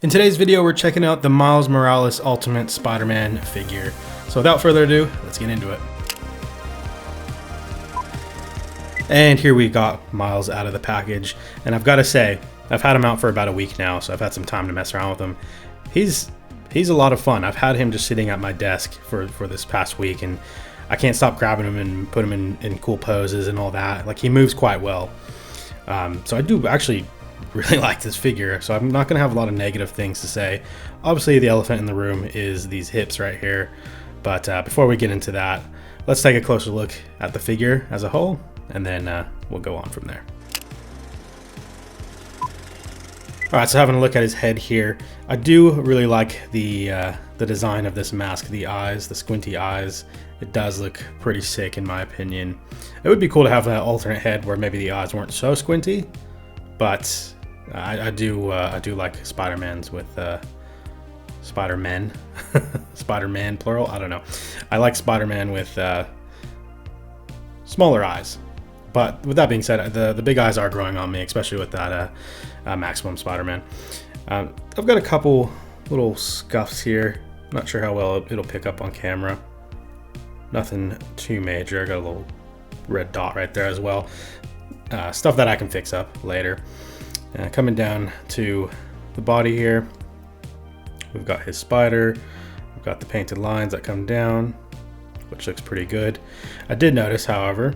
In today's video, we're checking out the Miles Morales Ultimate Spider-Man figure. So without further ado, let's get into it. And here we got Miles out of the package. And I've got to say, I've had him out for about a week now, so I've had some time to mess around with him. He's a lot of fun. I've had him just sitting at my desk for this past week, and I can't stop grabbing him and put him in cool poses and all that. Like, he moves quite well. So I do actually really like this figure, so I'm not going to have a lot of negative things to say. Obviously, the elephant in the room is these hips right here, but before we get into that, let's take a closer look at the figure as a whole, and then we'll go on from there. Alright, so having a look at his head here, I do really like the design of this mask, the eyes, the squinty eyes. It does look pretty sick in my opinion. It would be cool to have an alternate head where maybe the eyes weren't so squinty, but I do like Spider-Mans with Spider-Men, Spider-Man plural. I don't know. I like Spider-Man with smaller eyes. But with that being said, the big eyes are growing on me, especially with that Maximum Spider-Man. I've got a couple little scuffs here. Not sure how well it'll pick up on camera. Nothing too major. I got a little red dot right there as well. Stuff that I can fix up later. Coming down to the body here, we've got his spider. We've got the painted lines that come down, which looks pretty good. I did notice, however,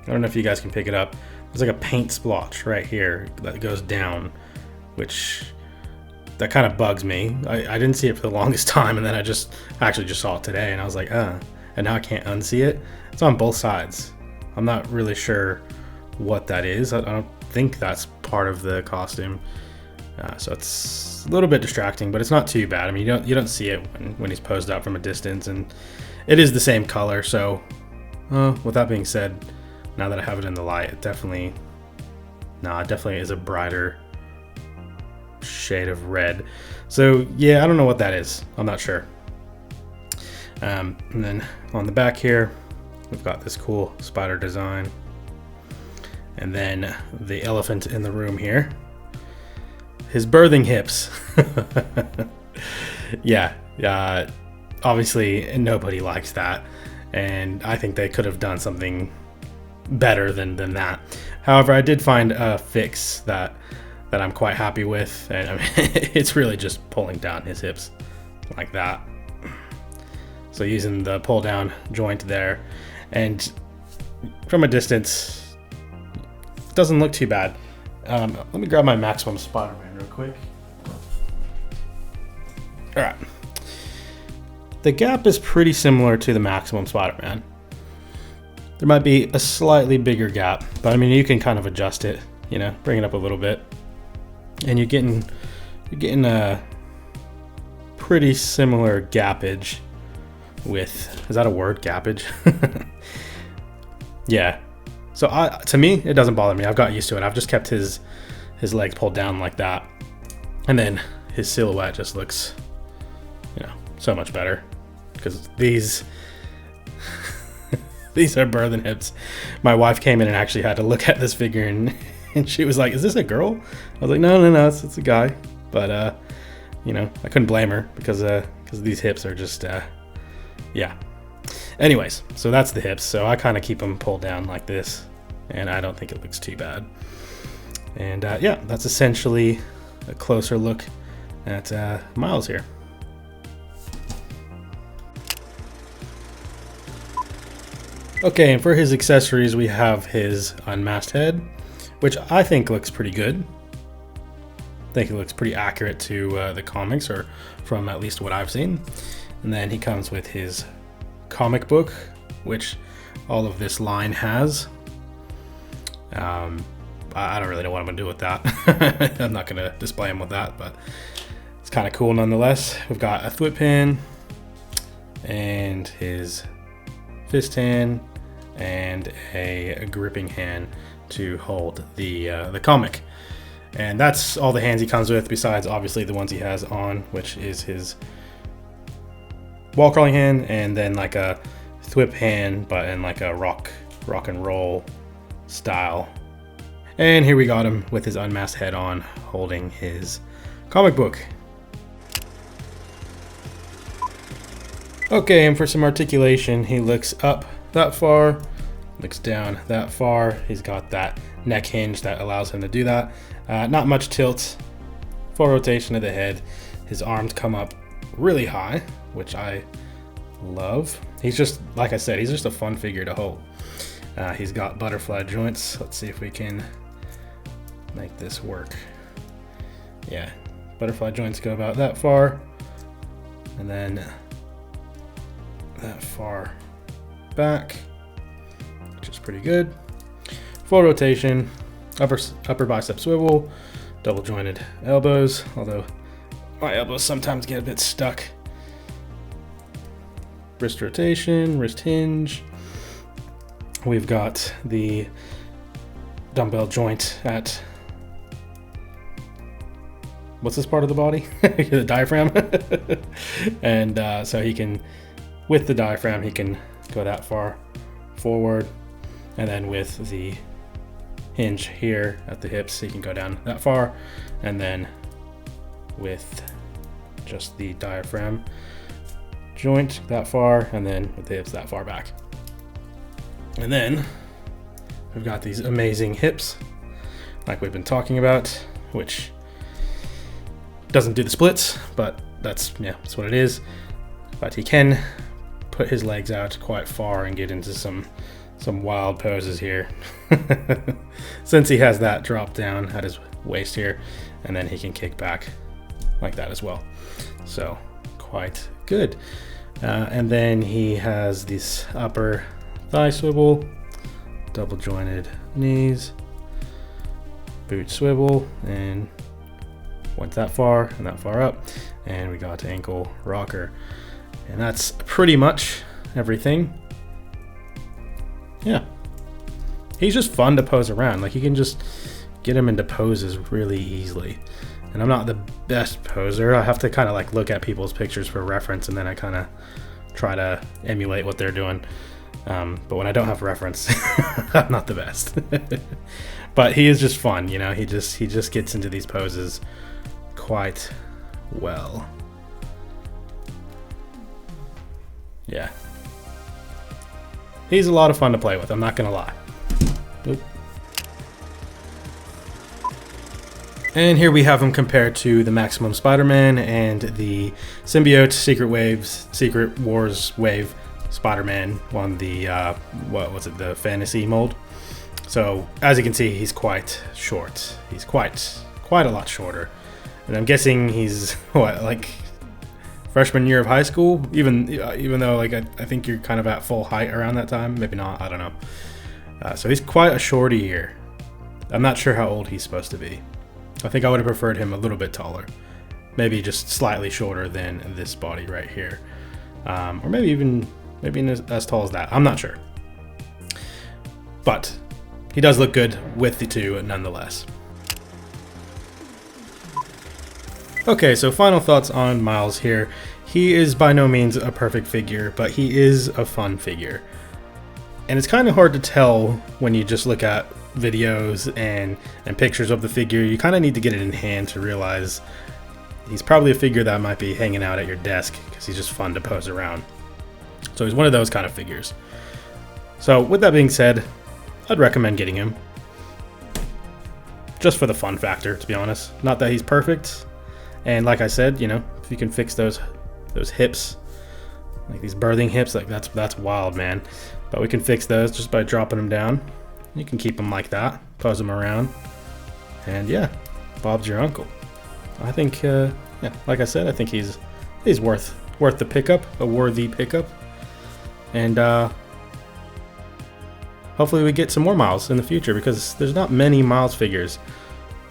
I don't know if you guys can pick it up, there's like a paint splotch right here that goes down, which that kind of bugs me. I didn't see it for the longest time, and then I actually just saw it today, and I was like, and now I can't unsee it. It's on both sides. I'm not really sure what that is. I don't think that's part of the costume, so it's a little bit distracting, but it's not too bad. I mean, you don't see it when he's posed out from a distance, and it is the same color. So with that being said, now that I have it in the light, it definitely is a brighter shade of red. So yeah, I don't know what that is. I'm not sure. And then on the back here, we've got this cool spider design. And then the elephant in the room here. His birthing hips. Yeah, obviously nobody likes that. And I think they could have done something better than that. However, I did find a fix that I'm quite happy with. And I mean, it's really just pulling down his hips like that. So using the pull down joint there. And from a distance, doesn't look too bad. Let me grab my Maximum Spider-Man real quick. Alright. The gap is pretty similar to the Maximum Spider-Man. There might be a slightly bigger gap, but I mean, you can kind of adjust it, bring it up a little bit. And you're getting a pretty similar gappage with, is that a word, gappage? Yeah. So to me, it doesn't bother me. I've got used to it. I've just kept his legs pulled down like that. And then his silhouette just looks, so much better. Because these are birthing hips. My wife came in and actually had to look at this figure, and she was like, "Is this a girl?" I was like, No, it's a guy. But, I couldn't blame her because these hips are just, yeah. Anyways, so that's the hips. So I kind of keep them pulled down like this, and I don't think it looks too bad. And yeah, that's essentially a closer look at Miles here. Okay, and for his accessories, we have his unmasked head, which I think looks pretty good. I think it looks pretty accurate to the comics, or from at least what I've seen. And then he comes with his comic book, which all of this line has. I don't really know what I'm gonna do with that. I'm not gonna display him with that, but it's kind of cool nonetheless. We've got a thwip pin and his fist hand and a gripping hand to hold the comic. And that's all the hands he comes with, besides obviously the ones he has on, which is his wall crawling hand, and then like a thwip hand, but in like a rock and roll style. And here we got him with his unmasked head on, holding his comic book. Okay, and for some articulation, he looks up that far, looks down that far. He's got that neck hinge that allows him to do that. Not much tilt, full rotation of the head. His arms come up really high, which I love. He's just, like I said, he's just a fun figure to hold. He's got butterfly joints. Let's see if we can make this work. Yeah, butterfly joints go about that far, and then that far back, which is pretty good. Full rotation, upper bicep swivel, double jointed elbows, although my elbows sometimes get a bit stuck. Wrist rotation, wrist hinge. We've got the dumbbell joint at, what's this part of the body? The diaphragm. And so he can, with the diaphragm, he can go that far forward. And then with the hinge here at the hips, he can go down that far. And then with just the diaphragm joint that far, and then with the hips that far back. And then we've got these amazing hips, like we've been talking about, which doesn't do the splits, but that's what it is. But he can put his legs out quite far and get into some wild poses here. Since he has that drop down at his waist here, and then he can kick back like that as well. So quite good. And then he has this upper thigh swivel, double jointed knees, boot swivel, and went that far and that far up, and we got ankle rocker. And that's pretty much everything. Yeah, he's just fun to pose around. Like, you can just get him into poses really easily. And I'm not the best poser. I have to kind of like look at people's pictures for reference, and then I kind of try to emulate what they're doing. But when I don't have reference, I'm not the best. But he is just fun, you know. He just gets into these poses quite well. Yeah, he's a lot of fun to play with, I'm not gonna lie. Oop. And here we have him compared to the Maximum Spider-Man and the Symbiote Secret Wars Wave Spider-Man on the what was it, the fantasy mold. So as you can see, he's quite short. He's quite a lot shorter, and I'm guessing he's what, like freshman year of high school, even though like I think you're kind of at full height around that time. Maybe not, I don't know. So he's quite a shorty here. I'm not sure how old he's supposed to be. I think I would have preferred him a little bit taller, maybe just slightly shorter than this body right here, or maybe as tall as that. I'm not sure, but he does look good with the two nonetheless. Okay, so final thoughts on Miles here. He is by no means a perfect figure, but he is a fun figure. And it's kind of hard to tell when you just look at videos and pictures of the figure. You kind of need to get it in hand to realize he's probably a figure that might be hanging out at your desk because he's just fun to pose around. So he's one of those kind of figures. So with that being said, I'd recommend getting him. Just for the fun factor, to be honest. Not that he's perfect. And like I said, you know, if you can fix those hips, like these birthing hips, like that's wild, man. But we can fix those just by dropping them down. You can keep them like that, pose them around, and yeah, Bob's your uncle. I think, yeah, like I said, I think he's worth the pickup, a worthy pickup, and hopefully we get some more Miles in the future, because there's not many Miles figures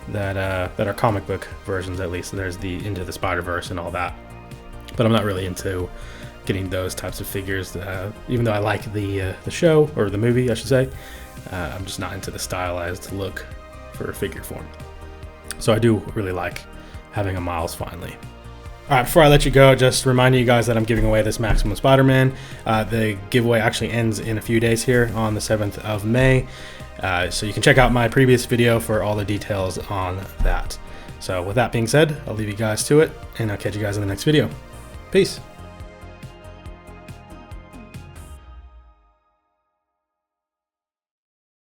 that are comic book versions, at least. There's the Into the Spider-Verse and all that, but I'm not really into getting those types of figures. Even though I like the show, or the movie, I should say, I'm just not into the stylized look for a figure form. So I do really like having a Miles finally. Alright, before I let you go, just reminding you guys that I'm giving away this Maximum Spider-Man. The giveaway actually ends in a few days here on the 7th of May. So you can check out my previous video for all the details on that. So with that being said, I'll leave you guys to it, and I'll catch you guys in the next video. Peace.